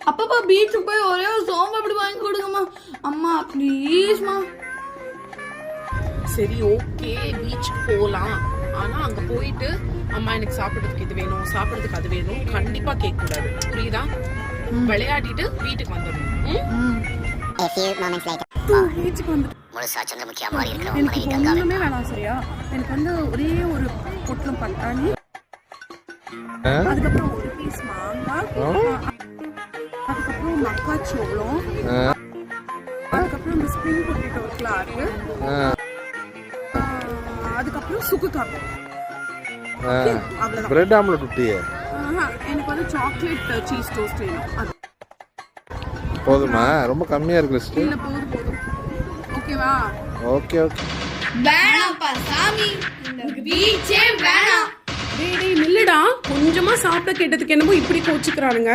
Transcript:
அப்பப்பா பீச்சுக்கு போய் ஒரே ஒரு சோம்பு அப்படி வாங்கி கொடுங்கம்மா. அம்மா ப்ளீஸ்மா. சரி ஓகே, பீச்சுக்கு போகலாம். ஆனா அங்க போயிட்டு அம்மா எனக்கு சாப்பிடுறதுக்கு இது வேணும், சாப்பிடுறதுக்கு அது வேணும் கண்டிப்பா கேட்க கூடாது, புரியுதா? விளையாடிட்டு வீட்டுக்கு வந்துடணும். பீச்சுக்கு வந்து முழுசா சந்திரமுகியா மாறி இருக்கிற எனக்கு ஒண்ணுமே வேணாம் சரியா? எனக்கு வந்து ஒரே ஒரு பொட்டலம் பட்டாணி, அதுக்கப்புறம் ஒரு பீஸ் மாங்காய், அதுக்கப்புறம் மக்காச்சோளம், அதுக்கப்புறம் இந்த ஸ்ப்ரிங் பொட்டேட்டோ கிளாரு, அதுக்கப்புறம் சுக்கு காப்பி. அவ்வளவுதான். பிரெட் ஆம்லெட் விட்டியே? எனக்கு வந்து சாக்லேட் சீஸ் டோஸ்ட் வேணும். போதுமா? ரொம்ப கம்மியா இருக்கு லிஸ்ட். இல்ல போதும் போதும். ஓகேவா? Okay okay. வேணாம்ப்பா சாமி, இந்த பீச்சே வேணாம். டேய் நில்லுடா, கொஞ்சமா சாப்பிட கேட்டதுக்கு என்னமோ இப்படி கோச்சுக்கிறானுங்க.